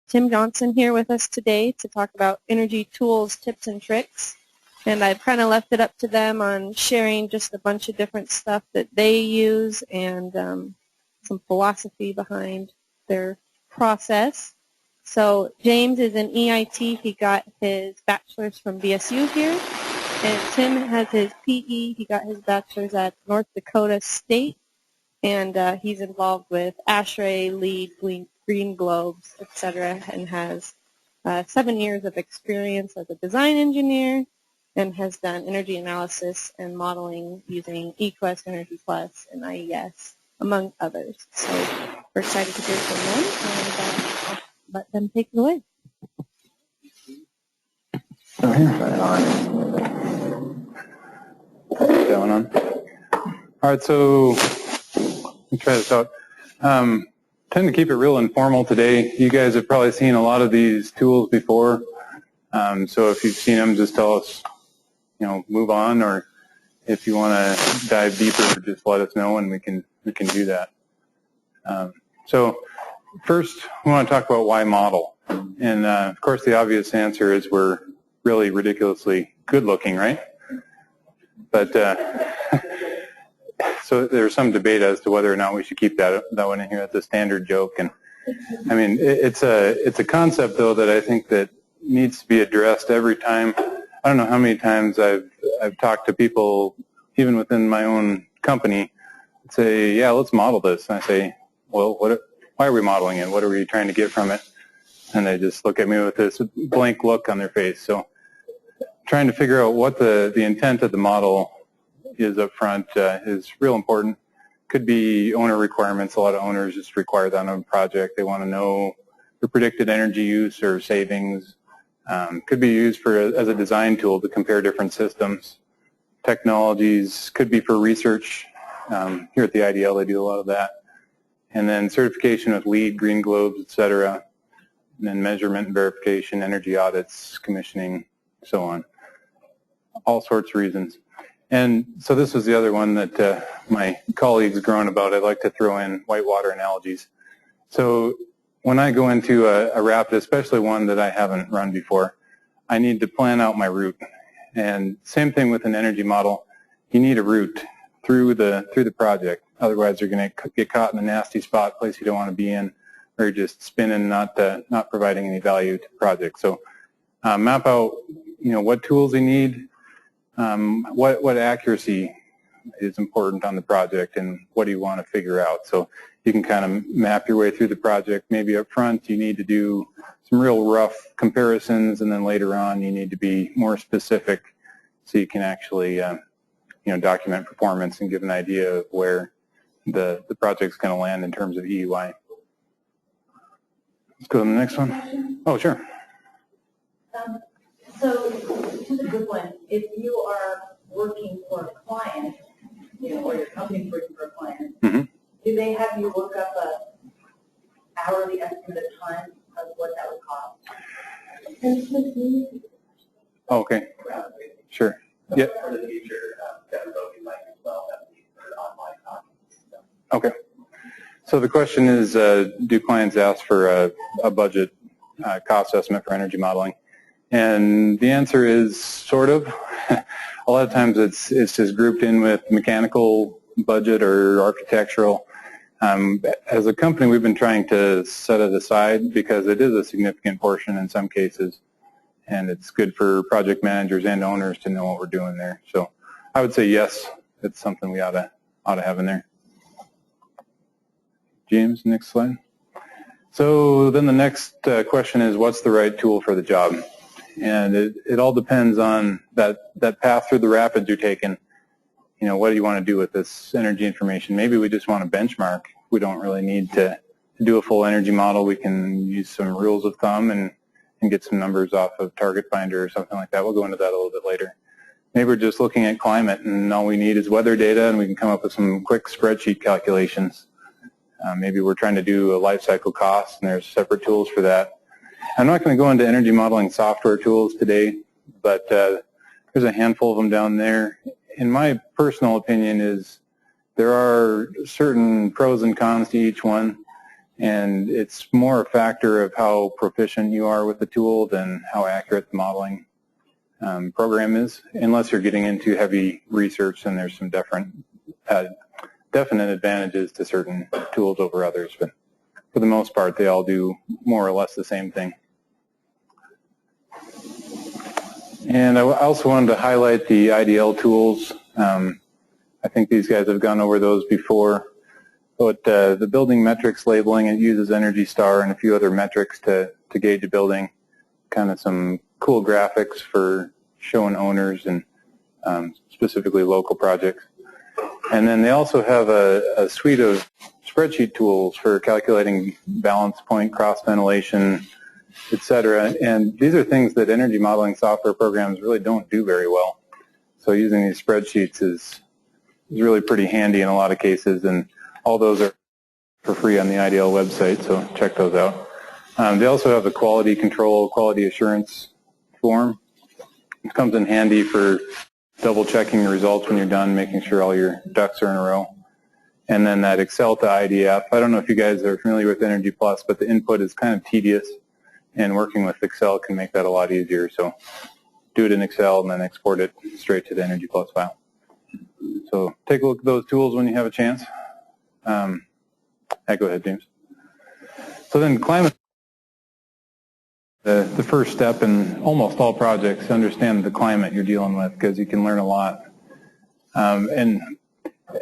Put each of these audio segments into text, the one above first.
Tim Johnson here with us today to talk about energy tools, tips, and tricks. And I've kind of left it up to them on sharing just a bunch of different stuff that they use and some philosophy behind their process. So James is an EIT. He got his bachelor's from BSUG here. And Tim has his PE. He got his bachelor's at North Dakota State. And he's involved with ASHRAE, LEED, Green Globes, etc., and has 7 years of experience as a design engineer and has done energy analysis and modeling using eQuest, Energy Plus, and IES, among others. So we're excited to hear from them, and I'll let them take it away. Going on. All right, so let me try this out. Tend to keep it real informal today. You guys have probably seen a lot of these tools before, so if you've seen them, just tell us, move on, or if you want to dive deeper, just let us know, and we can do that. So first, we want to talk about why model, and of course, the obvious answer is we're really ridiculously good-looking, right? But so there's some debate as to whether or not we should keep that one in here. That's a standard joke, and I mean it's a concept though that I think that needs to be addressed every time. I don't know how many times I've talked to people, even within my own company, say, yeah, let's model this. And I say, well, why are we modeling it? What are we trying to get from it? And they just look at me with this blank look on their face. So trying to figure out what the intent of the model is up front is real important. Could be owner requirements. A lot of owners just require that on a project. They want to know the predicted energy use or savings. Could be used as a design tool to compare different systems. Technologies could be for research. Here at the IDL, they do a lot of that. And then certification with LEED, Green Globes, etc. And then measurement and verification, energy audits, commissioning, so on. All sorts of reasons. And so this was the other one that my colleagues grown about. I'd like to throw in whitewater analogies. So when I go into a rapid, especially one that I haven't run before, I need to plan out my route. And same thing with an energy model. You need a route through the project. Otherwise, you're going to get caught in a nasty spot, place you don't want to be in, or you're just spinning, not providing any value to the project. So map out, what tools you need. What accuracy is important on the project, and what do you want to figure out? So you can kind of map your way through the project. Maybe up front you need to do some real rough comparisons, and then later on you need to be more specific so you can actually document performance and give an idea of where the project's going to land in terms of EUI. Let's go to the next one. Oh, sure. So, this is a good one. If you are working for a client, or your company's working for a client, do they have you look up a hourly estimate of time of what that would cost? Okay. Sure. Yep. For the future, we might as well have for online documents. Okay. So the question is, do clients ask for a budget cost estimate for energy modeling? And the answer is sort of. A lot of times it's just grouped in with mechanical budget or architectural. As a company, we've been trying to set it aside because it is a significant portion in some cases, and it's good for project managers and owners to know what we're doing there. So I would say yes, it's something we ought to have in there. James, next slide. So then the next question is, what's the right tool for the job? And it all depends on that path through the rapids you're taking. What do you want to do with this energy information? Maybe we just want to benchmark. We don't really need to do a full energy model. We can use some rules of thumb and get some numbers off of Target Finder or something like that. We'll go into that a little bit later. Maybe we're just looking at climate and all we need is weather data and we can come up with some quick spreadsheet calculations. Maybe we're trying to do a life cycle cost and there's separate tools for that. I'm not going to go into energy modeling software tools today, but there's a handful of them down there. In my personal opinion is there are certain pros and cons to each one, And it's more a factor of how proficient you are with the tool than how accurate the modeling program is, unless you're getting into heavy research, and there's some definite advantages to certain tools over others. But for the most part, they all do more or less the same thing. And I also wanted to highlight the IDL tools. I think these guys have gone over those before. But the building metrics labeling, it uses Energy Star and a few other metrics to gauge a building. Kind of some cool graphics for showing owners and specifically local projects. And then they also have a suite of spreadsheet tools for calculating balance point, cross ventilation, etc. And these are things that energy modeling software programs really don't do very well. So using these spreadsheets is really pretty handy in a lot of cases, and all those are for free on the IDL website, so check those out. They also have a quality control, quality assurance form. It comes in handy for double checking your results when you're done, making sure all your ducks are in a row. And then that Excel to IDF. I don't know if you guys are familiar with Energy Plus, but the input is kind of tedious, and working with Excel can make that a lot easier. So do it in Excel and then export it straight to the Energy Plus file. So take a look at those tools when you have a chance. Go ahead, James. So then climate, the first step in almost all projects, to understand the climate you're dealing with, because you can learn a lot. And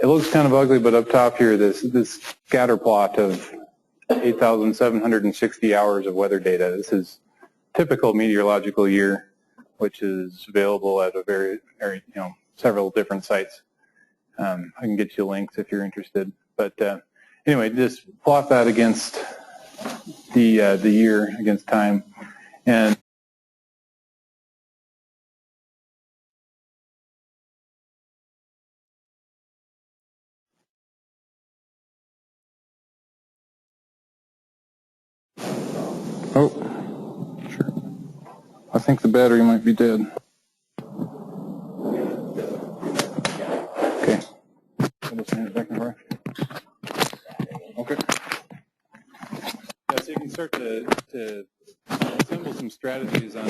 it looks kind of ugly, but up top here, this scatter plot of 8,760 hours of weather data. This is typical meteorological year, which is available at a several different sites. I can get you links if you're interested. But anyway, just plot that against the year, against time, and oh, sure. I think the battery might be dead. Okay. I'll just hand it back over. Okay. Yeah, so you can start to assemble some strategies on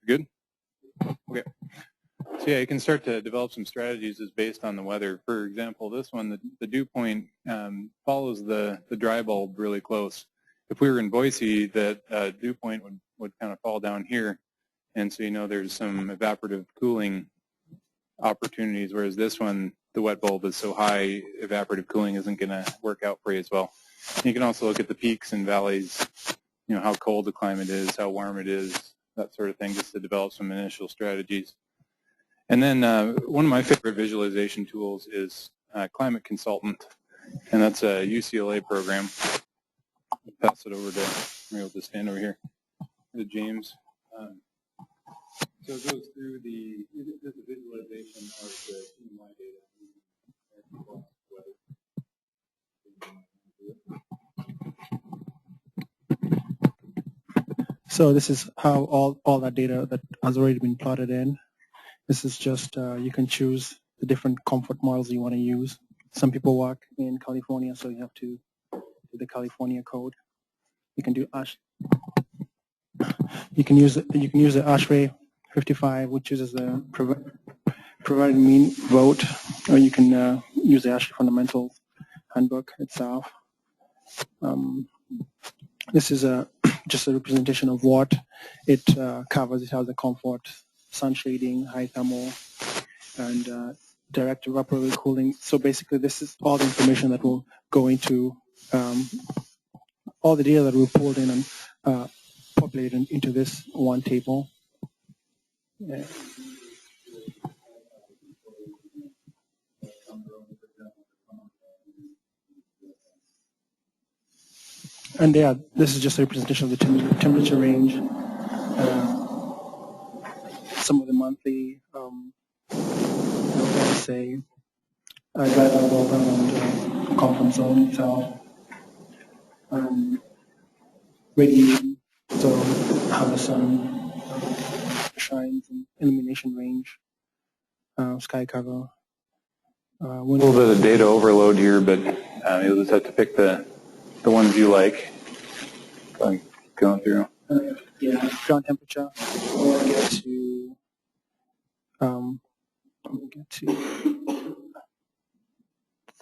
Good? Okay. So yeah, you can start to develop some strategies as based on the weather. For example, this one, the dew point follows the dry bulb really close. If we were in Boise, that dew point would kind of fall down here. And so there's some evaporative cooling opportunities, whereas this one, the wet bulb is so high, evaporative cooling isn't going to work out for you as well. You can also look at the peaks and valleys, how cold the climate is, how warm it is, that sort of thing, just to develop some initial strategies. And then one of my favorite visualization tools is Climate Consultant, and that's a UCLA program. I'll pass it over to, I'll just stand over here, to James. So it goes through the visualization of the CMY data. So this is how all that data that has already been plotted in. This is just, you can choose the different comfort models you want to use. Some people work in California, so you have to do the California code. You can do ASH. You can use the ASHRAE 55, which uses the provided mean vote, or you can use the ASHRAE Fundamentals Handbook itself. This is just a representation of what it covers. It has the comfort, sun shading, high thermal, and direct evaporative cooling. So basically, this is all the information that will go into all the data that we pulled in and populated into this one table. Yeah. And yeah, this is just a representation of the temperature range. Some of the monthly, say, dry bulb and comfort zone itself. Radiation, so how the sun shines and illumination range, sky cover. A little bit of data overload here, but you'll just have to pick the ones you like. Going through. Yeah, ground temperature. We'll get to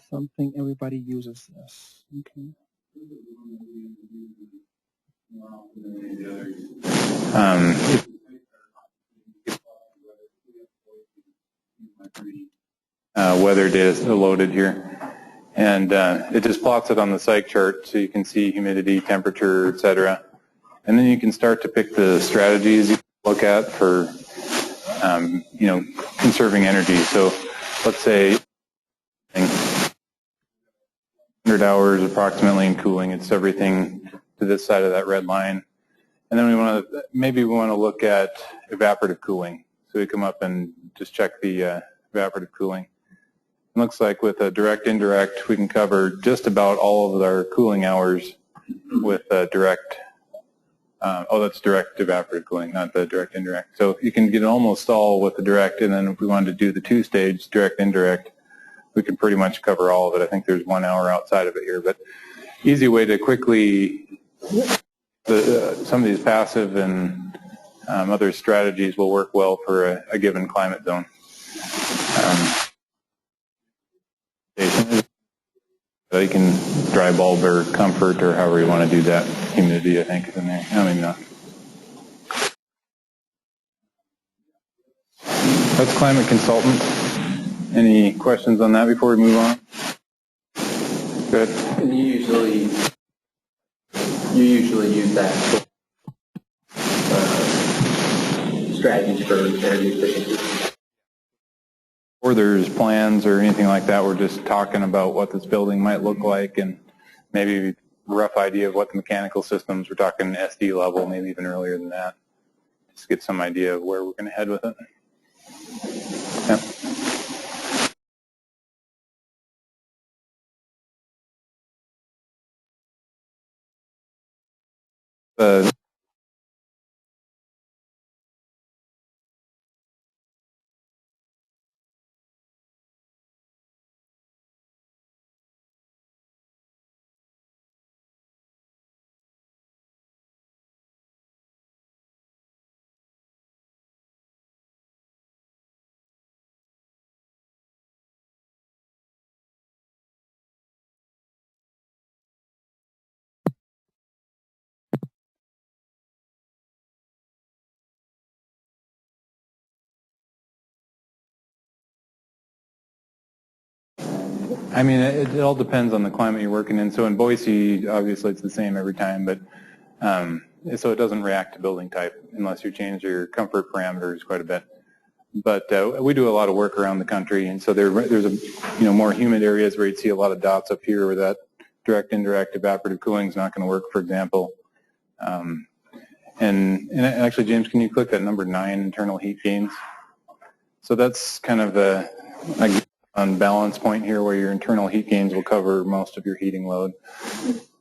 something everybody uses this. Okay. Weather data is loaded here, and it just plots it on the psych chart so you can see humidity, temperature, etc. And then you can start to pick the strategies you look at for conserving energy. So let's say 100 hours approximately in cooling. It's everything to this side of that red line. And then we want to look at evaporative cooling. So we come up and just check the evaporative cooling. It looks like with a direct indirect we can cover just about all of our cooling hours with direct. That's direct evaporative cooling, not the direct indirect. So you can get almost all with the direct, and then if we wanted to do the two-stage direct indirect, we can pretty much cover all of it. I think there's 1 hour outside of it here, but easy way to quickly some of these passive and other strategies will work well for a given climate zone. You can dry bulb or comfort or however you want to do that. Humidity, I think, is in there. No, maybe not. That's climate consultant. Any questions on that before we move on? Good. And you usually use that strategies for energy efficiency. Or there's plans or anything like that, we're just talking about what this building might look like and maybe a rough idea of what the mechanical systems, we're talking SD level, maybe even earlier than that. Just get some idea of where we're going to head with it. Yeah. I mean, it all depends on the climate you're working in. So in Boise, obviously it's the same every time, but so it doesn't react to building type unless you change your comfort parameters quite a bit. But we do a lot of work around the country, and so there's more humid areas where you'd see a lot of dots up here where that direct indirect evaporative cooling is not going to work, for example. And actually, James, can you click that number 9, internal heat gains? So that's kind of a balance point here where your internal heat gains will cover most of your heating load.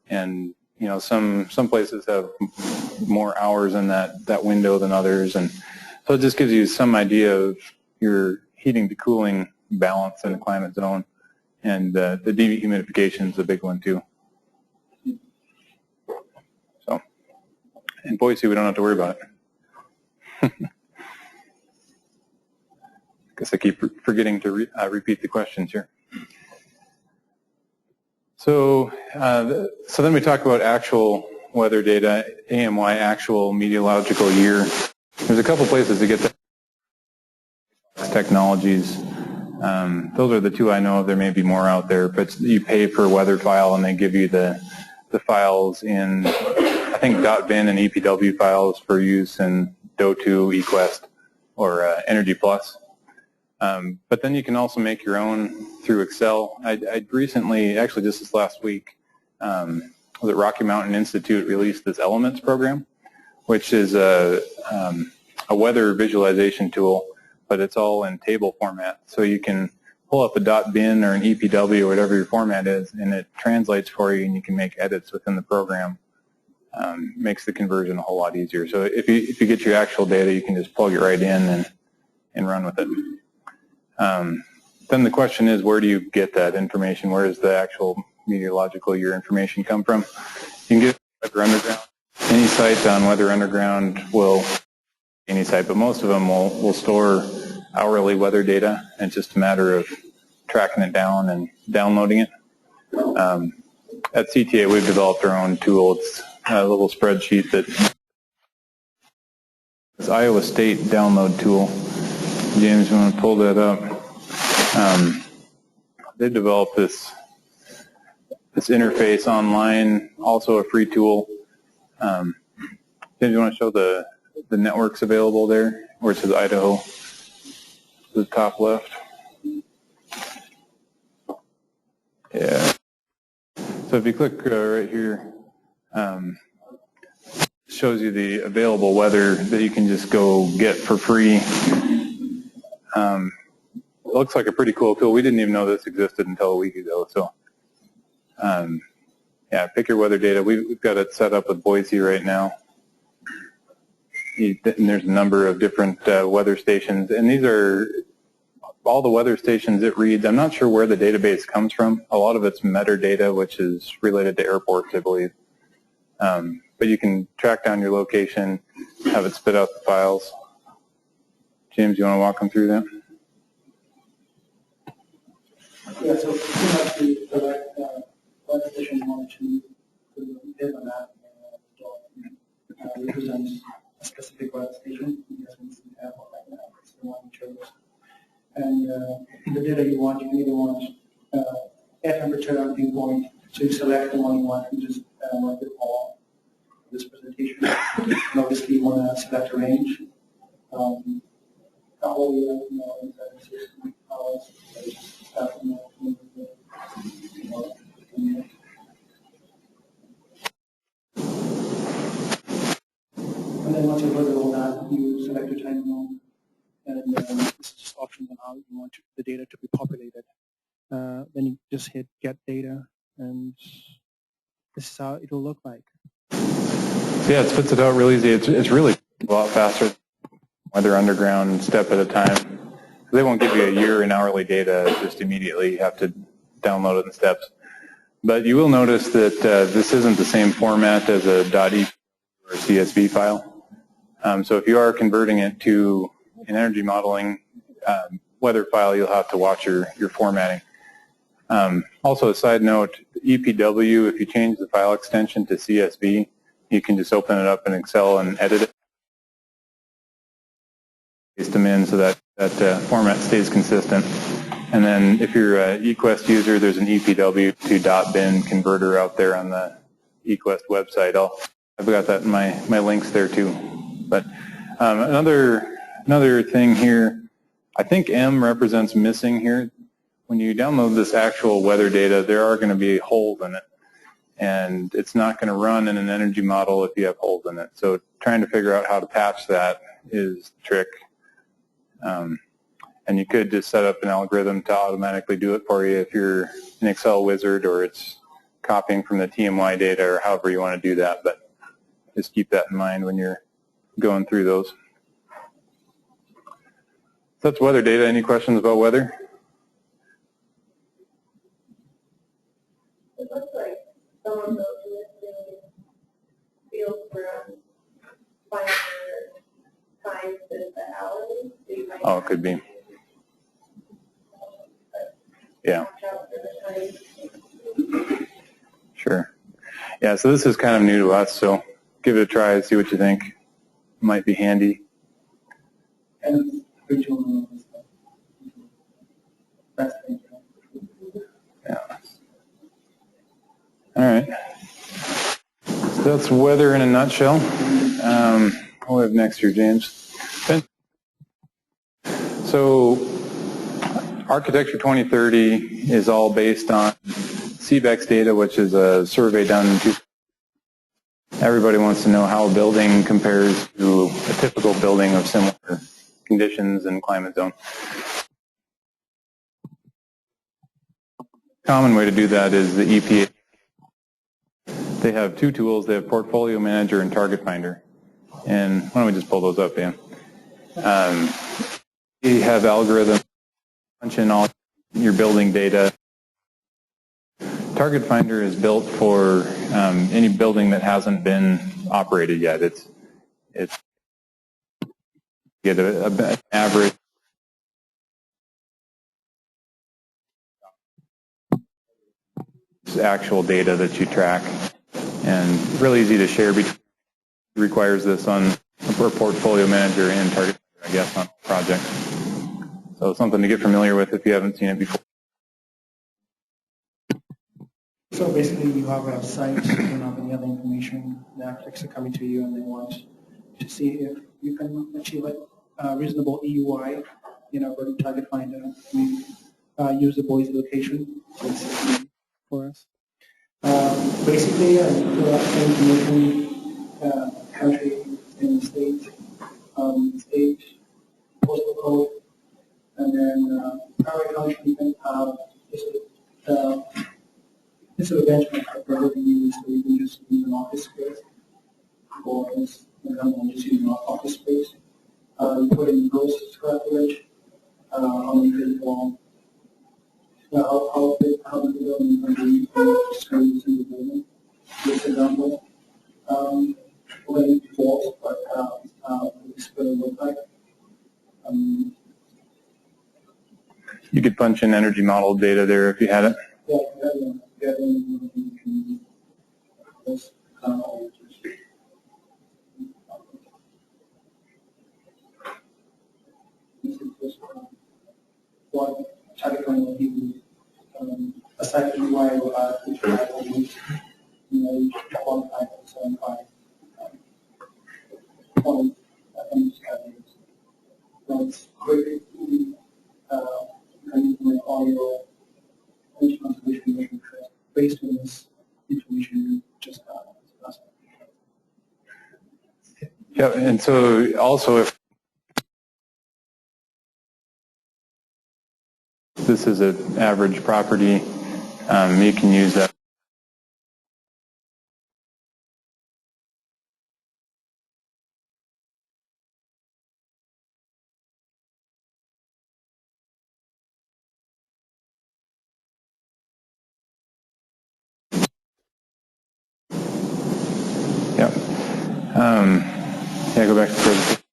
And some places have more hours in that window than others, and so it just gives you some idea of your heating to cooling balance in a climate zone. And the dehumidification is a big one too. So in Boise, we don't have to worry about it. I guess I keep forgetting to repeat the questions here. So then we talk about actual weather data, AMY, actual meteorological year. There's a couple places to get that. Technologies. Those are the two I know of. There may be more out there, but you pay per weather file, and they give you the files in, I think, .bin and EPW files for use in DO2, eQuest, or Energy Plus. But then you can also make your own through Excel. I recently, actually just this last week, was it Rocky Mountain Institute released this Elements program, which is a weather visualization tool, but it's all in table format. So you can pull up a .bin or an EPW or whatever your format is, and it translates for you, and you can make edits within the program makes the conversion a whole lot easier. So if you get your actual data, you can just plug it right in and run with it. Then the question is, where do you get that information? Where does the actual meteorological year information come from? You can get Weather Underground. Any site on Weather Underground will, any site, but most of them will store hourly weather data, and it's just a matter of tracking it down and downloading it. At CTA, we've developed our own tool. It's a little spreadsheet that it's Iowa State download tool. James, you want to pull that up? They developed this interface online, also a free tool. James, you want to show the networks available there, where it says Idaho, the top left? Yeah. So if you click right here, it shows you the available weather that you can just go get for free. It looks like a pretty cool tool. We didn't even know this existed until a week ago. So, yeah, pick your weather data. We've got it set up with Boise right now. And there's a number of different weather stations, and these are all the weather stations it reads. I'm not sure where the database comes from. A lot of it's metadata, which is related to airports, I believe. But you can track down your location, have it spit out the files. James, you want to walk them through that? Yeah, so you have to select what station you want to build a map and represents a specific weather station. Yes, we have one right now. It's the one we chose. And the data you want, you can either want air temperature and dew point. So you select the one you want and just want it all this presentation. And obviously you want to select a range. The whole year, inside 60 hours. And then once you've loaded all that, you select your time zone, and this is just options on how you want the data to be populated. Then you just hit get data, and this is how it will look like. Yeah, it spits it out real easy. It's really a lot faster. Weather Underground, step at a time. They won't give you a year and hourly data just immediately. You have to download it in steps. But you will notice that this isn't the same format as a .exe or a CSV file. So if you are converting it to an energy modeling weather file, you'll have to watch your formatting. Also, a side note, EPW, if you change the file extension to CSV, you can just open it up in Excel and edit it. Paste them in so that format stays consistent. And then if you're an eQuest user, there's an EPW to .bin converter out there on the eQuest website. I've got that in my links there too. But another thing here, I think M represents missing here. When you download this actual weather data, there are going to be holes in it. And it's not going to run in an energy model if you have holes in it. So trying to figure out how to patch that is the trick. And you could just set up an algorithm to automatically do it for you if you're an Excel wizard, or it's copying from the TMY data, or however you want to do that. But just keep that in mind when you're going through those. So that's weather data. Any questions about weather? It looks like someone goes to this field for finding times in the hourly. So you might Oh, it could be. Yeah. Sure. Yeah, so this is kind of new to us, so give it a try and see what you think. Might be handy. And yeah. All right. So that's weather in a nutshell. What do we have next here, James? So Architecture 2030 is all based on CVEX data, which is a survey done in 2000. Everybody wants to know how a building compares to a typical building of similar conditions and climate zone. Common way to do that is the EPA. they have two tools. They have Portfolio Manager and Target Finder. And why don't we just pull those up, Dan? We have algorithms, punch in all your building data. Target Finder is built for any building that hasn't been operated yet. It's get an average actual data that you track, and really easy to share. Requires this on for Portfolio Manager and Target Finder, I guess, on projects. So something to get familiar with if you haven't seen it before. So basically, you have a site, you don't have any other information. The architects are coming to you and they want to see if you can achieve a reasonable EUI, for the Target Finder. We use the Boise location basically for us. Basically, you fill out the information, country and state, postal code, and then our country you can have this is a benchmark for everything you use, so you can just use an office space, or just use an office space. You put in gross square footage, how many physical, how big the building is going to be, space in the building. This example, when it falls, but this will look like. You could punch in energy model data there if you had it. Yeah, one target will be aside from why which I will use, qualify for 75 points. I think it's so it's quick. And all your energy conservation measures based on this information you just got. Yeah, and so also if this is an average property, you can use that. Yeah, go back to the presentation.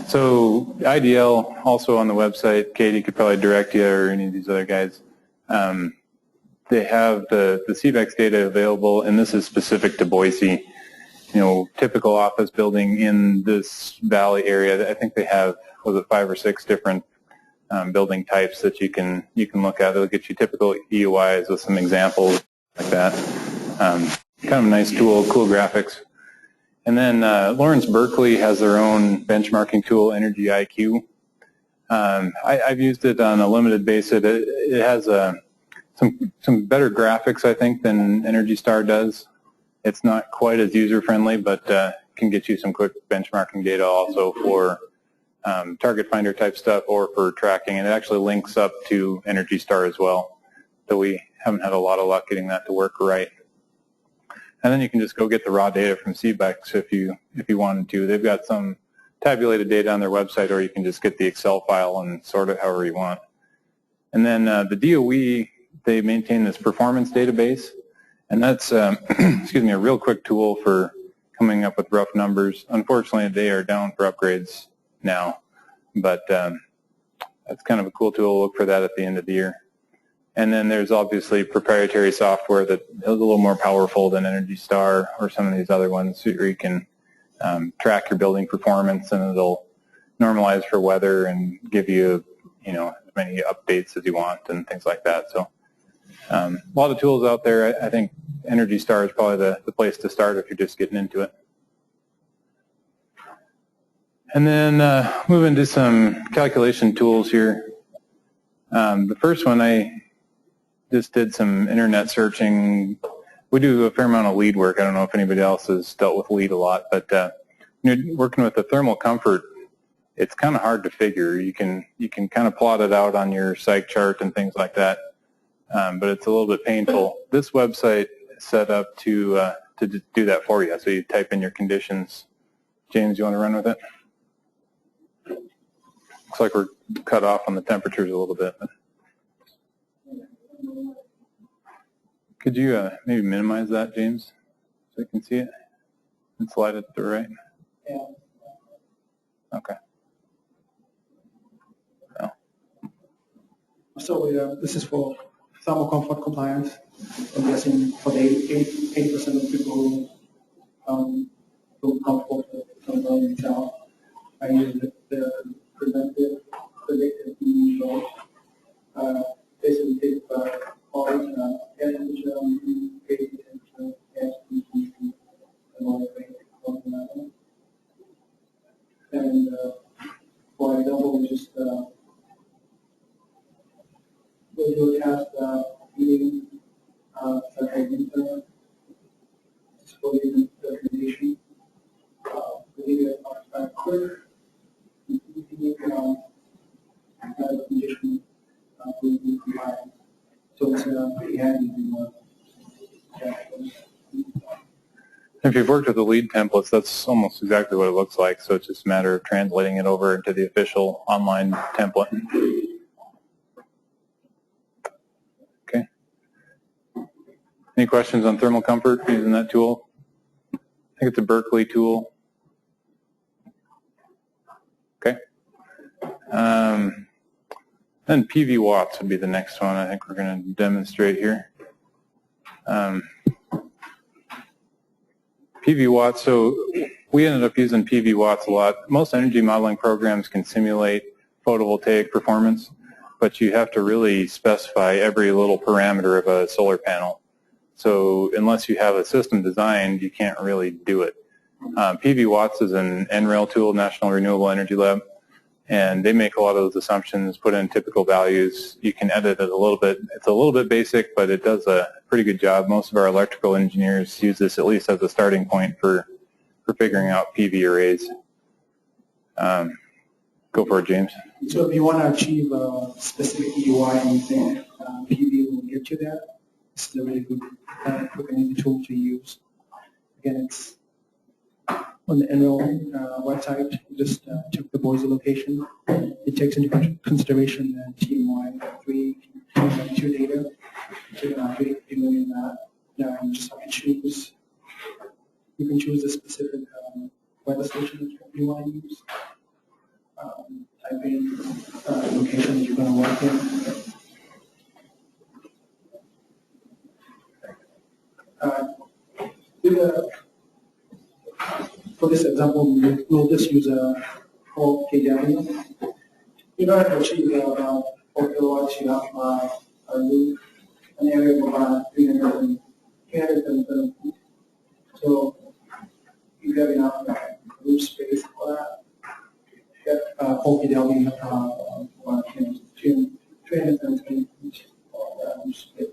So IDL also on the website, Katie could probably direct you, or any of these other guys. They have the CVEX data available, and this is specific to Boise. Typical office building in this valley area. I think they have, was it 5 or 6 different building types that you can look at. They'll get you typical EUIs with some examples like that. Kind of a nice tool, cool graphics. And then Lawrence Berkeley has their own benchmarking tool, Energy IQ. I've used it on a limited basis. It has some better graphics, I think, than Energy Star does. It's not quite as user-friendly, but can get you some quick benchmarking data also for Target Finder type stuff or for tracking. And it actually links up to Energy Star as well. So we haven't had a lot of luck getting that to work right. And then you can just go get the raw data from CVEX if you wanted to. They've got some tabulated data on their website, or you can just get the Excel file and sort it however you want. And then the DOE, they maintain this performance database, and that's excuse me, a real quick tool for coming up with rough numbers. Unfortunately, they are down for upgrades now, but that's kind of a cool tool. Look for that at the end of the year. And then there's obviously proprietary software that is a little more powerful than Energy Star or some of these other ones, where you can track your building performance, and it'll normalize for weather and give you, as many updates as you want and things like that. So a lot of tools out there. I think Energy Star is probably the place to start if you're just getting into it. And then moving to some calculation tools here. The first one, I just did some internet searching. We do a fair amount of lead work. I don't know if anybody else has dealt with lead a lot, but working with the thermal comfort, it's kind of hard to figure. You can kind of plot it out on your psych chart and things like that, but it's a little bit painful. This website is set up to to do that for you. So you type in your conditions. James, you want to run with it? Looks like we're cut off on the temperatures a little bit. Could you maybe minimize that, James, so you can see it and slide it to the right? Yeah. Okay. Oh. So this is for thermal comfort compliance. I'm guessing for the 80% of people who feel comfortable with the building itself, I use the predictive load. Basically take all air temperature, basic temperature, gas temperature, and all the way. And for example, we just we'll do a test meeting such as winter, exposure the condition. We need a quick, easy condition will be combined. So it's pretty handy to If you've worked with the lead templates, that's almost exactly what it looks like. So it's just a matter of translating it over into the official online template. Okay. Any questions on thermal comfort using that tool? I think it's a Berkeley tool. Okay. Then PVWatts would be the next one I think we're going to demonstrate here. PVWatts, so we ended up using PVWatts a lot. Most energy modeling programs can simulate photovoltaic performance, but you have to really specify every little parameter of a solar panel. So unless you have a system designed, you can't really do it. PVWatts is an NREL tool, National Renewable Energy Lab, and they make a lot of those assumptions, put in typical values. You can edit it a little bit. It's a little bit basic, but it does a pretty good job. Most of our electrical engineers use this at least as a starting point for figuring out PV arrays. Go for it, James. So if you want to achieve a specific EUI and you think PV will get you there, it's a really good quick and easy tool to use. Again, it's on the NREL website. Just check the Boise location. It takes into consideration the TMY 3.2 data. You just have to choose. You can choose a specific weather station that you want to use. Type in location that you're going to work in. For this example, we'll just use a 4 kW. In order to achieve about 4 kilowatts, you have a roof, an area of about 330 feet. So you have enough roof space for that. You have 4 kW, you have 320 feet of roof space.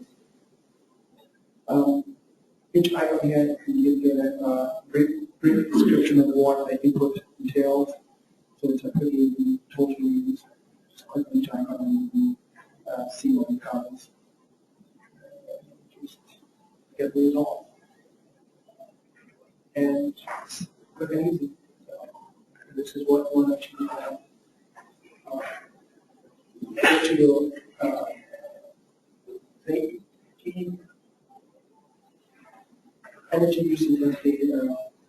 Each item here can give you a brief description of what the input entails. So it's a pretty easy tool to use. Just quickly check on and you can see what it covers. Just get the result. And it's quick and easy. So this is what one actually get to the energy use intensity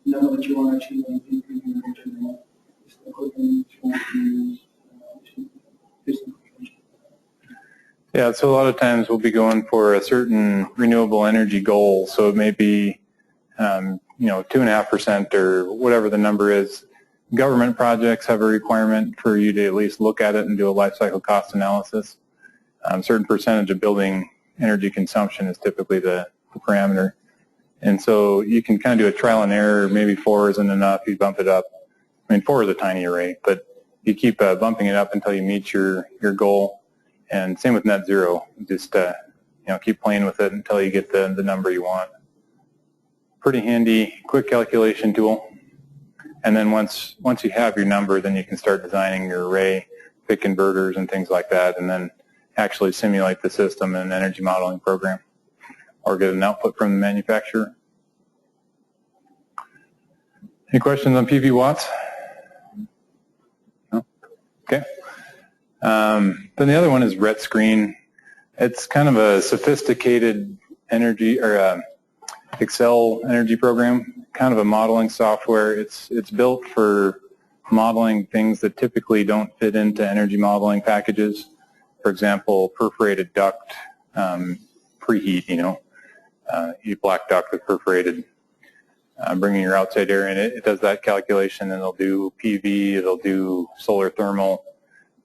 number that you want to achieve when you think you're going to it's the equipment you want to use to do some calculation. Yeah, so a lot of times we'll be going for a certain renewable energy goal. So it may be, 2.5% or whatever the number is. Government projects have a requirement for you to at least look at it and do a life cycle cost analysis. Certain percentage of building energy consumption is typically the parameter. And so you can kind of do a trial and error. Maybe 4 isn't enough. You bump it up. I mean, 4 is a tiny array, but you keep bumping it up until you meet your goal. And same with net zero. Just keep playing with it until you get the number you want. Pretty handy, quick calculation tool. And then once you have your number, then you can start designing your array, pick inverters and things like that, and then actually simulate the system in an energy modeling program, or get an output from the manufacturer. Any questions on PVWatts? No? Okay. Then the other one is RET Screen. It's kind of a sophisticated energy or Excel energy program, kind of a modeling software. It's built for modeling things that typically don't fit into energy modeling packages. For example, perforated duct, preheat, you black duct with perforated, bringing your outside air in. It does that calculation, and it'll do PV, it'll do solar thermal,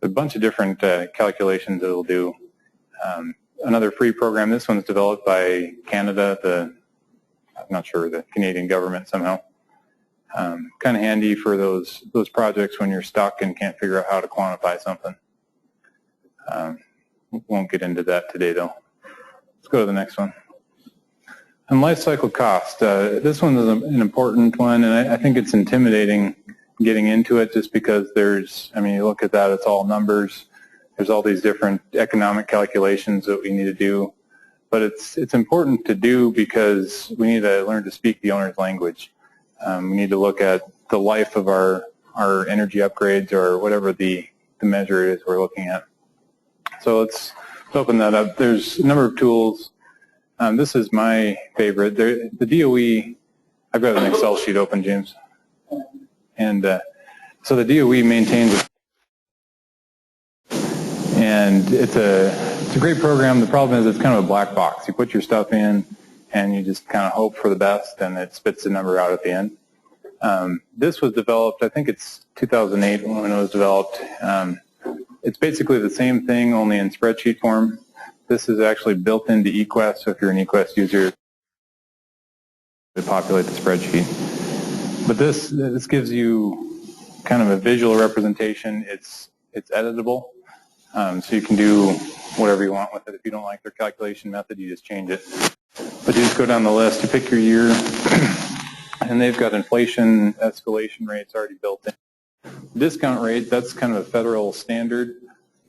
a bunch of different calculations it'll do. Another free program, this one's developed by Canada, I'm not sure, the Canadian government somehow. Kind of handy for those projects when you're stuck and can't figure out how to quantify something. Won't get into that today though. Let's go to the next one. And life cycle cost. This one is an important one, and I think it's intimidating getting into it just because you look at that, it's all numbers. There's all these different economic calculations that we need to do. But it's important to do because we need to learn to speak the owner's language. We need to look at the life of our energy upgrades or whatever the measure is we're looking at. So let's open that up. There's a number of tools. This is my favorite. The DOE, I've got an Excel sheet open, James. And so the DOE maintains, and it's a great program. The problem is it's kind of a black box. You put your stuff in, and you just kind of hope for the best, and it spits the number out at the end. This was developed, I think it's 2008 when it was developed. It's basically the same thing, only in spreadsheet form. This is actually built into eQuest, so if you're an eQuest user, to populate the spreadsheet. But this gives you kind of a visual representation. It's editable, so you can do whatever you want with it. If you don't like their calculation method, you just change it. But you just go down the list, you pick your year, and they've got inflation escalation rates already built in. Discount rate, that's kind of a federal standard,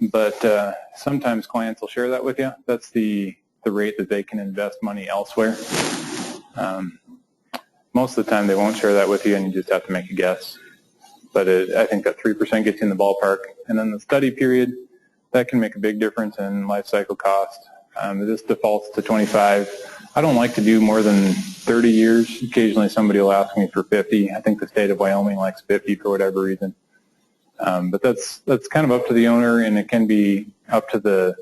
but sometimes clients will share that with you. That's the rate that they can invest money elsewhere. Most of the time they won't share that with you, and you just have to make a guess. But I think that 3% gets you in the ballpark. And then the study period, that can make a big difference in life cycle cost. This defaults to 25. I don't like to do more than 30 years. Occasionally somebody will ask me for 50. I think the state of Wyoming likes 50 for whatever reason. But that's kind of up to the owner, and it can be up to the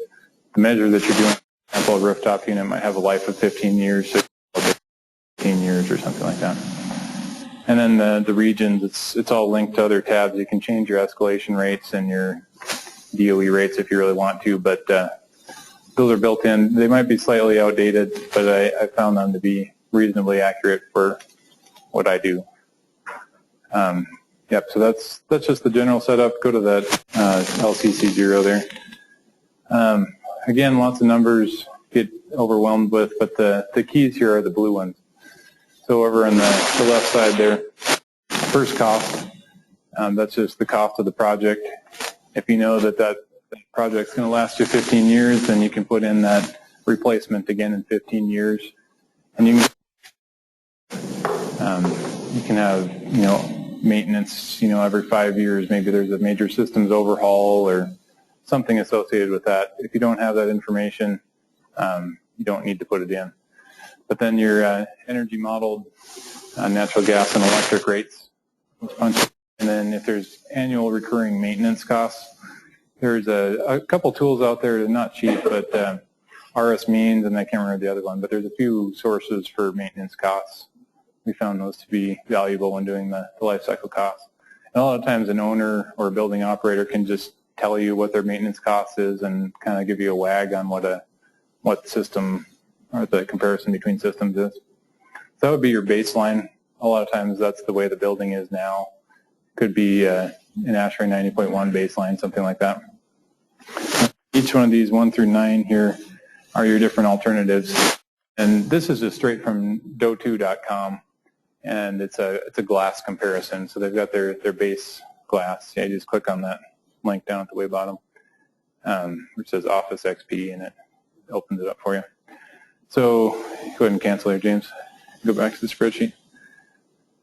measure that you're doing. For example, a rooftop unit might have a life of 15 years, so 15 years or something like that. And then the regions, it's all linked to other tabs. You can change your escalation rates and your DOE rates if you really want to, but those are built in. They might be slightly outdated, but I found them to be reasonably accurate for what I do. Yep, so that's just the general setup. Go to that LCC0 there. Again, lots of numbers get overwhelmed with, but the keys here are the blue ones. So over on the left side there, first cost, that's just the cost of the project. If you know that project's going to last you 15 years, then you can put in that replacement again in 15 years. And you can have, maintenance, every 5 years. Maybe there's a major systems overhaul or something associated with that. If you don't have that information, you don't need to put it in. But then your energy modeled natural gas and electric rates. And then if there's annual recurring maintenance costs, there's a couple tools out there that are not cheap, but RS means, and I can't remember the other one, but there's a few sources for maintenance costs. We found those to be valuable when doing the life cycle costs. And a lot of times an owner or a building operator can just tell you what their maintenance cost is and kind of give you a wag on what system or the comparison between systems is. So that would be your baseline. A lot of times that's the way the building is now. Could be an ASHRAE 90.1 baseline, something like that. Each one of these 1 through 9 here are your different alternatives. And this is just straight from do2.com, and it's a glass comparison. So they've got their base glass. Yeah, you just click on that link down at the way bottom, which says Office XP, and it opens it up for you. So go ahead and cancel here, James. Go back to the spreadsheet.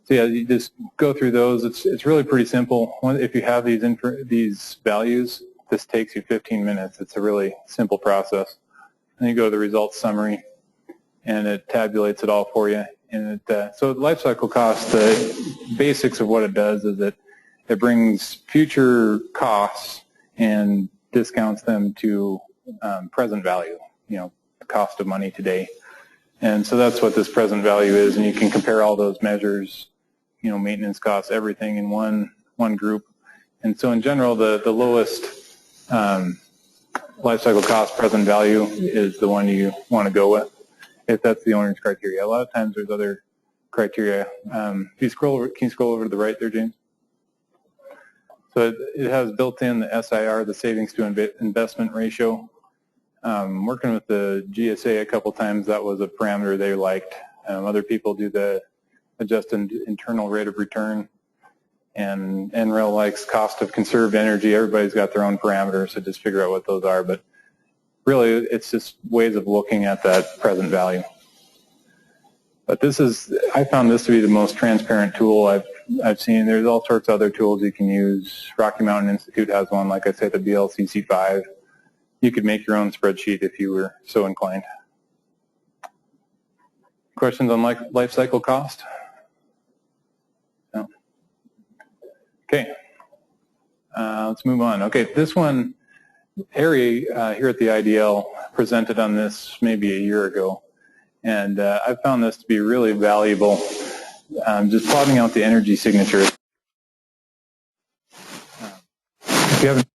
So yeah, you just go through those. It's really pretty simple. If you have these values, this takes you 15 minutes. It's a really simple process. Then you go to the results summary, and it tabulates it all for you. And so life cycle cost, the basics of what it does is it brings future costs and discounts them to present value, the cost of money today. And so that's what this present value is, and you can compare all those measures, maintenance costs, everything in one group. And so in general, the lowest life cycle cost present value is the one you want to go with, if that's the owner's criteria. A lot of times there's other criteria. If you scroll over, can you scroll over to the right there, James? So it has built in the SIR, the savings to investment ratio. Working with the GSA a couple times, that was a parameter they liked. Other people do the adjusted internal rate of return, and NREL likes cost of conserved energy. Everybody's got their own parameters, so just figure out what those are. But really, it's just ways of looking at that present value. But I found this to be the most transparent tool I've seen. There's all sorts of other tools you can use. Rocky Mountain Institute has one, like I said, the BLCC5. You could make your own spreadsheet if you were so inclined. Questions on life cycle cost? No. Okay. Let's move on. Okay, this one, Harry here at the IDL presented on this maybe a year ago, and I found this to be really valuable. Just plotting out the energy signature. If you haven't,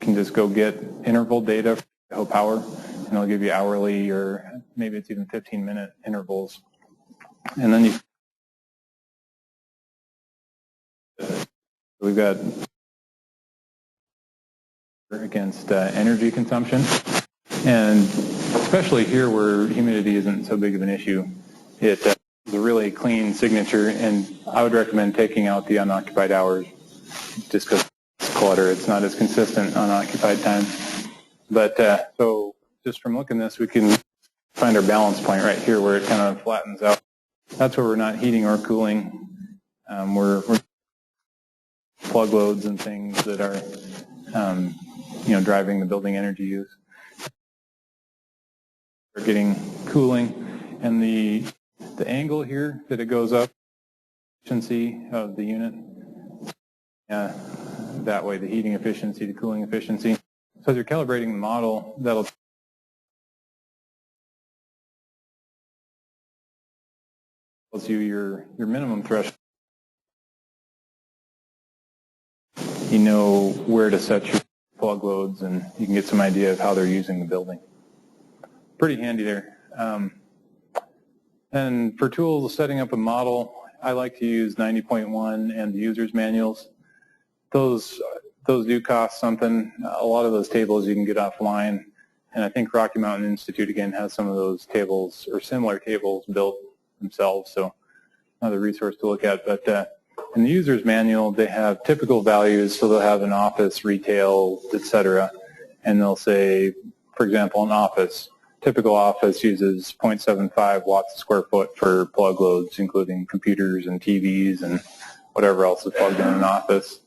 you can just go get interval data for Idaho Power, and it'll give you hourly, or maybe it's even 15-minute intervals. And then we've got against energy consumption, and especially here where humidity isn't so big of an issue, it is a really clean signature, and I would recommend taking out the unoccupied hours just because it's clutter. It's not as consistent unoccupied time. But so just from looking at this, we can find our balance point right here where it kind of flattens out. That's where we're not heating or cooling. We're plug loads and things that are driving the building energy use. We're getting cooling, and the angle here that it goes up, efficiency of the unit, that way the heating efficiency, the cooling efficiency. So as you're calibrating the model, that'll tells you your minimum threshold. You know where to set your plug loads, and you can get some idea of how they're using the building. Pretty handy there. And for tools setting up a model, I like to use 90.1 and the user's manuals. Those do cost something. A lot of those tables you can get offline, and I think Rocky Mountain Institute again has some of those tables or similar tables built themselves, so another resource to look at. But in the user's manual, they have typical values, so they'll have an office, retail, etc., and they'll say, for example, an office. Typical office uses 0.75 watts a square foot for plug loads, including computers and TVs and whatever else is plugged in an office.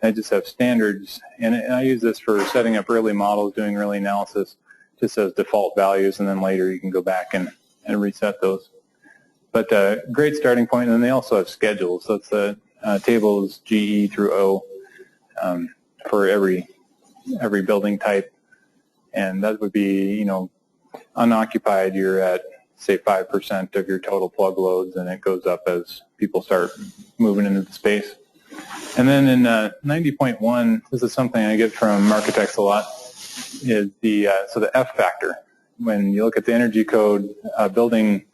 And I just have standards, and I use this for setting up early models, doing early analysis, just as default values, and then later you can go back and reset those. But great starting point, and then they also have schedules. So it's the tables GE through O for every building type, and that would be, unoccupied, you're at, say, 5% of your total plug loads, and it goes up as people start moving into the space. And then in 90.1, this is something I get from architects a lot, is the F factor. When you look at the energy code, building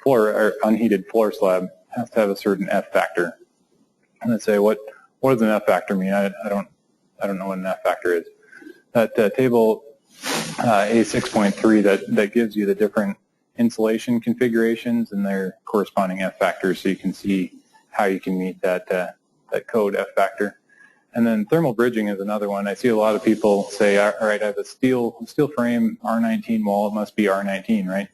floor or unheated floor slab has to have a certain F factor. And they say, what does an F factor mean? I don't know what an F factor is. That table A6.3 that gives you the different insulation configurations and their corresponding F factors, so you can see how you can meet that code F factor. And then thermal bridging is another one. I see a lot of people say, all right, I have a steel frame R19 wall, it must be R19, right?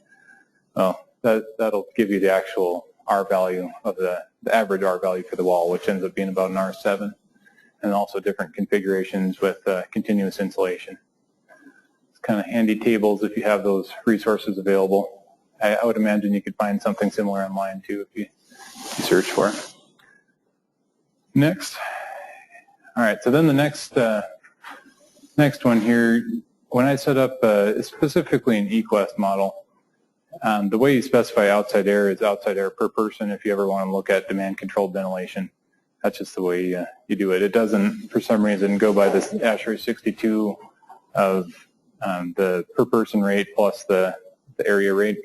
Well, that'll give you the actual R value of the average R value for the wall, which ends up being about an R7, and also different configurations with continuous insulation. It's kind of handy tables if you have those resources available. I would imagine you could find something similar online too if you search for it. Next. All right, so then the next one here, when I set up specifically an eQuest model, the way you specify outside air is outside air per person if you ever want to look at demand-controlled ventilation. That's just the way you do it. It doesn't, for some reason, go by this ASHRAE 62 of the per person rate plus the area rate.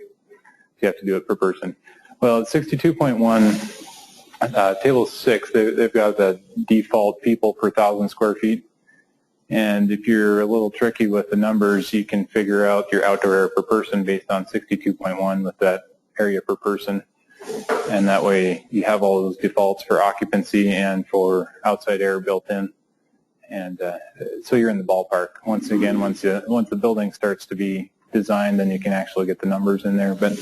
You have to do it per person. Well, at 62.1, table 6, they've got the default people per 1,000 square feet. And if you're a little tricky with the numbers, you can figure out your outdoor air per person based on 62.1 with that area per person. And that way you have all those defaults for occupancy and for outside air built in. And so you're in the ballpark. Once again, once the building starts to be designed, then you can actually get the numbers in there. But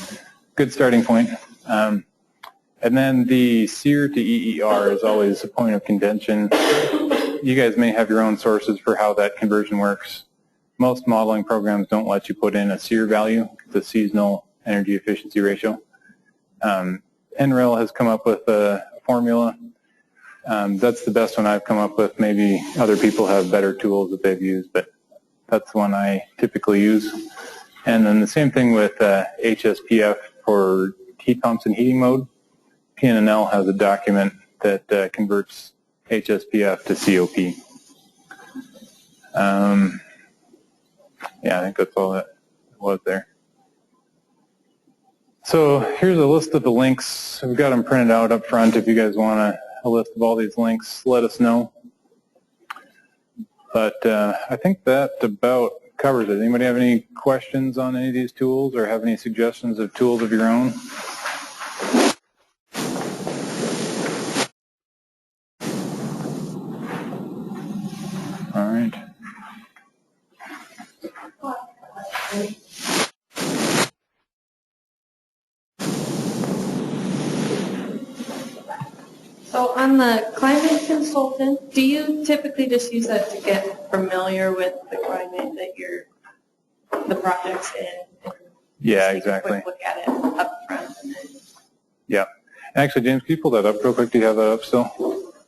good starting point. And then the SEER to EER is always a point of contention. You guys may have your own sources for how that conversion works. Most modeling programs don't let you put in a SEER value, the seasonal energy efficiency ratio. NREL has come up with a formula. That's the best one I've come up with. Maybe other people have better tools that they've used, but that's the one I typically use. And then the same thing with HSPF for heat pumps and heating mode. PNNL has a document that converts HSPF to COP. Yeah, I think that's all that was there. So here's a list of the links. We've got them printed out up front. If you guys want a list of all these links, let us know. But I think that about covers it. Anybody have any questions on any of these tools or have any suggestions of tools of your own? All right. So on the climate consultant, do you typically just use that to get familiar with the climate that the project's in? Yeah, take exactly. A quick look at it up front. And then... Yeah. Actually, James, can you pull that up real quick? Do you have that up still?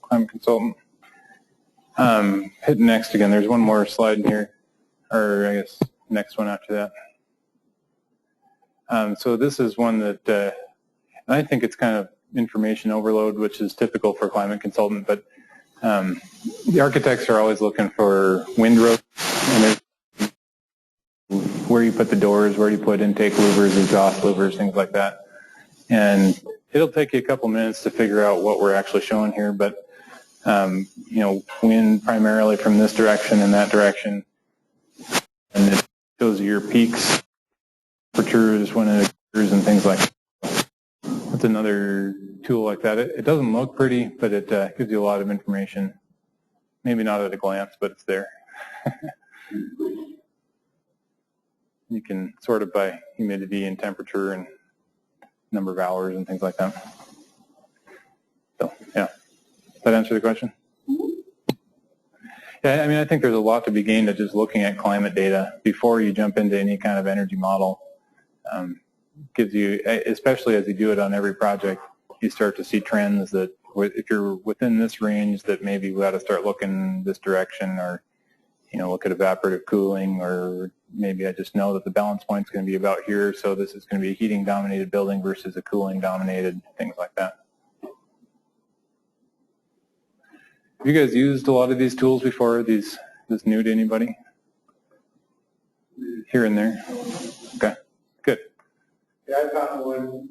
Climate consultant. Hit next again. There's one more slide in here, or I guess next one after that. So this is one that, and I think it's kind of information overload, which is typical for climate consultant, but the architects are always looking for windrows, and where you put the doors, where you put intake louvers, exhaust louvers, things like that. And it'll take you a couple minutes to figure out what we're actually showing here, but you know, wind primarily from this direction and that direction, and it shows you your peaks, temperatures when it occurs, and things like that. That's another tool like that. It doesn't look pretty, but it gives you a lot of information. Maybe not at a glance, but it's there. You can sort it by humidity and temperature and number of hours and things like that. So, yeah. Does that answer the question? Yeah, I mean, I think there's a lot to be gained at just looking at climate data before you jump into any kind of energy model. Gives you, especially as you do it on every project, you start to see trends that if you're within this range, that maybe we got to start looking this direction, or look at evaporative cooling, or maybe I just know that the balance point is going to be about here, so this is going to be a heating dominated building versus a cooling dominated, things like that. Have you guys used a lot of these tools before? This new to anybody? Here and there? Okay, good. Yeah, I found one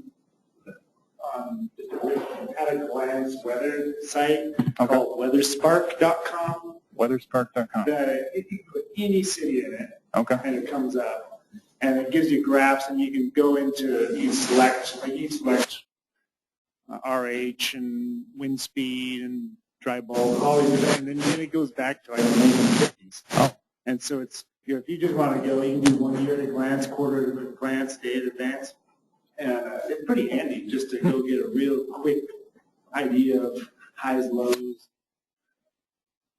on just a at-a-glance weather site called weatherspark.com. Weatherspark.com. You can put any city in it, okay, and it comes up. And it gives you graphs, and you can go into you select RH and wind speed and dry bulb, all these different, and then it goes back to like the 1950s. Oh. And so it's, if you just want to go, you can do 1 year at a glance, quarter at a glance, day at a glance. It's pretty handy just to go get a real quick idea of highs, lows.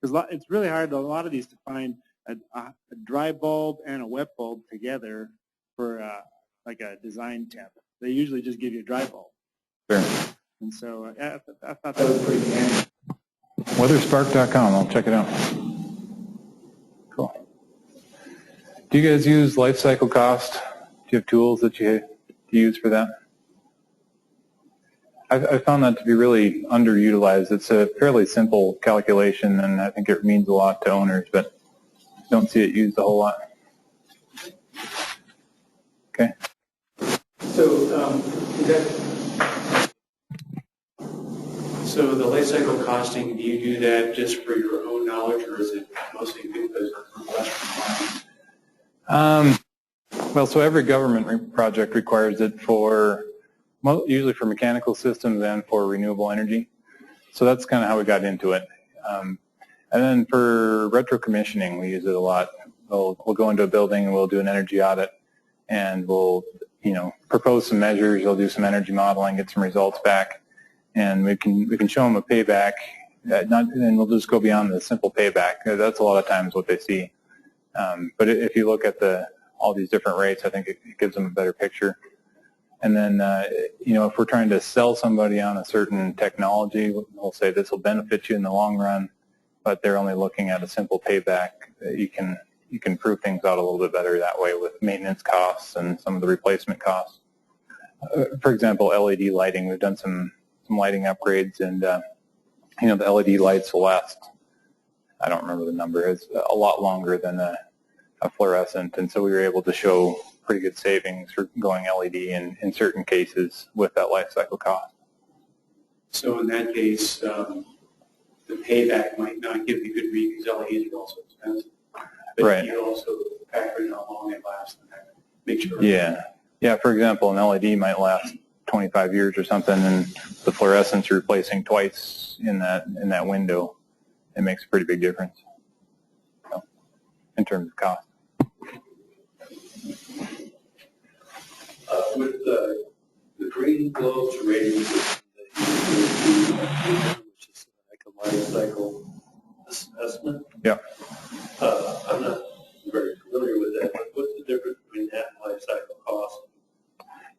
Because it's really hard, a lot of these, to find a dry bulb and a wet bulb together for like a design temp. They usually just give you a dry bulb. Sure. And so I thought that was pretty handy. Weatherspark.com, I'll check it out. Cool. Do you guys use life cycle cost? Do you have tools that you use for that? I found that to be really underutilized. It's a fairly simple calculation, and I think it means a lot to owners, but don't see it used a whole lot. Okay. So the life cycle costing, do you do that just for your own knowledge, or is it mostly because of requests from clients? Well, so every government project requires it for, usually for mechanical systems and for renewable energy. So that's kind of how we got into it. And then for retro commissioning, we use it a lot. We'll go into a building and we'll do an energy audit, and we'll propose some measures. We'll do some energy modeling, get some results back, and we can show them a payback. And we'll just go beyond the simple payback. That's a lot of times what they see. But if you look at all these different rates, I think it gives them a better picture. And then, if we're trying to sell somebody on a certain technology, we'll say this will benefit you in the long run, but they're only looking at a simple payback. You can prove things out a little bit better that way with maintenance costs and some of the replacement costs. For example, LED lighting. We've done some lighting upgrades, and the LED lights will last, I don't remember the number, it's a lot longer than a fluorescent, and so we were able to show pretty good savings for going LED in certain cases with that life cycle cost. So in that case, the payback might not give you good read because LEDs are also expensive. But right. You also factor in how long it lasts and make sure. Yeah. For example, an LED might last 25 years or something, and the fluorescents replacing twice in that window. It makes a pretty big difference in terms of cost. With the green globes rating system that you use, which is like a life cycle assessment. Yeah. I'm not very familiar with that, but what's the difference between that and life cycle cost?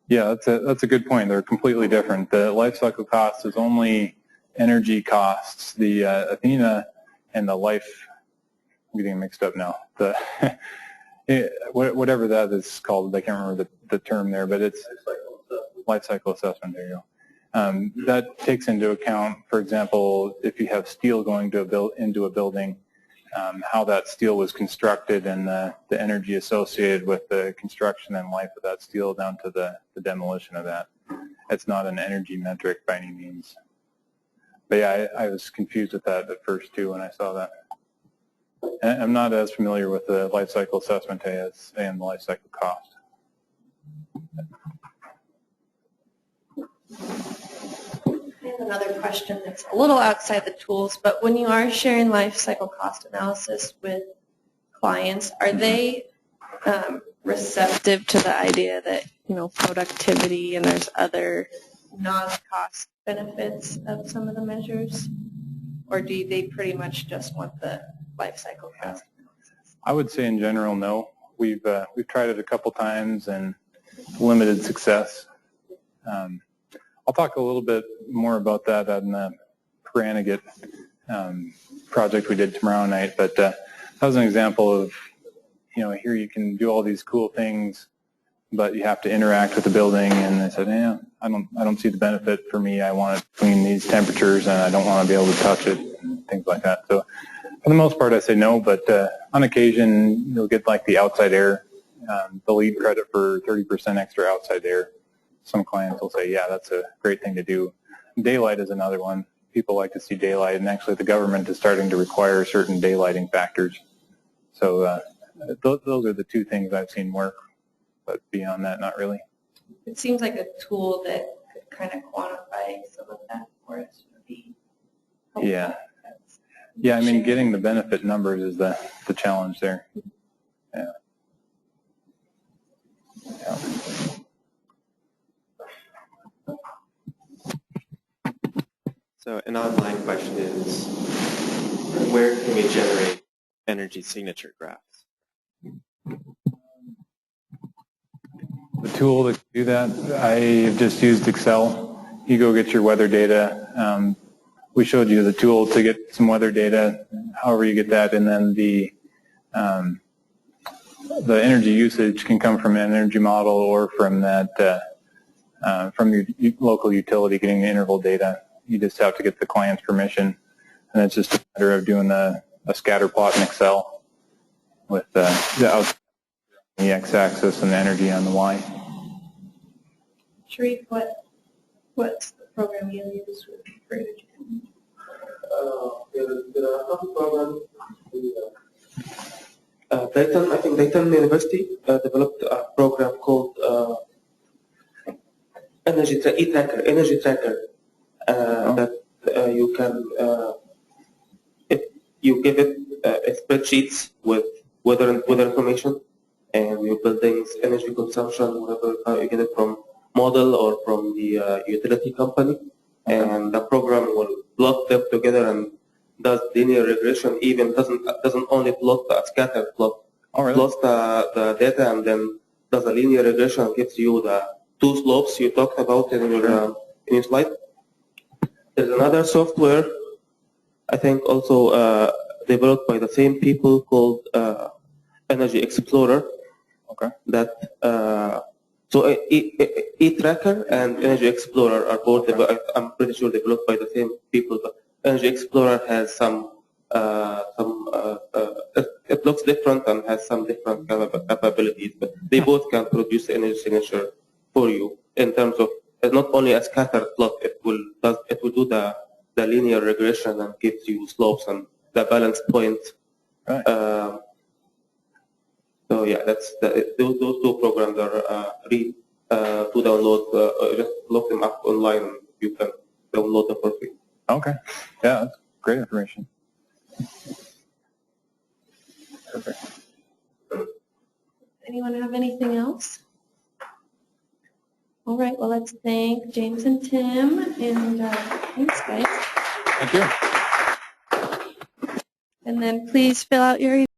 Yeah, that's a good point. They're completely different. The life cycle cost is only energy costs. The Athena and the life, I'm getting mixed up now. Whatever that is called, I can't remember the term there, but it's life cycle assessment. There you go. That takes into account, for example, if you have steel going into a building, how that steel was constructed and the energy associated with the construction and life of that steel down to the demolition of that. It's not an energy metric by any means. But yeah, I was confused with that at first too when I saw that. And I'm not as familiar with the life cycle assessment as and the life cycle cost. I have another question that's a little outside the tools, but when you are sharing life cycle cost analysis with clients, are they receptive to the idea that, productivity and there's other non-cost benefits of some of the measures? Or do they pretty much just want the life cycle cost analysis? I would say in general, no. We've tried it a couple times and limited success. I'll talk a little bit more about that on the Paranagit project we did tomorrow night, but that was an example of, here you can do all these cool things, but you have to interact with the building, and they said, I don't see the benefit for me. I want it between these temperatures, and I don't want to be able to touch it, and things like that. So for the most part, I say no, but on occasion, you'll get like the outside air, the lead credit for 30% extra outside air. Some clients will say, yeah, that's a great thing to do. Daylight is another one. People like to see daylight, and actually the government is starting to require certain daylighting factors. So those are the two things I've seen work, but beyond that, not really. It seems like a tool that could kind of quantify some of that for us would be helpful. Yeah, I mean, getting the benefit numbers is the challenge there. Yeah. So an online question is, where can we generate energy signature graphs? The tool to do that, I've just used Excel. You go get your weather data. We showed you the tool to get some weather data, however you get that, and then the energy usage can come from an energy model or from that from your local utility getting the interval data. You just have to get the client's permission, and it's just a matter of doing a scatter plot in Excel with the x-axis and the energy on the y. Sharif, what's the program you use for energy? There are some programs. Dayton, I think Dayton University developed a program called Energy Tracker, that you can, if you give it spreadsheets with weather information and your building's energy consumption, whatever you get it from model or from the utility company, and the program will plot them together and does linear regression. Even doesn't only plot the scatter plot, plots the data and then does a linear regression and gives you the two slopes you talked about in your slide. There's another software, I think also developed by the same people, called Energy Explorer. Okay. That so eTracker and Energy Explorer are both, I'm pretty sure, developed by the same people. But Energy Explorer has it looks different and has some different capabilities, but they both can produce the energy signature for you in terms of not only a scatter plot. It will do the linear regression and gives you slopes and the balance point. Right. So yeah, those two programs are free to download. Just look them up online and you can download them for free. Okay. Yeah, that's great information. Perfect. Anyone have anything else? All right, well, let's thank James and Tim, and thanks, guys. Thank you. And then please fill out your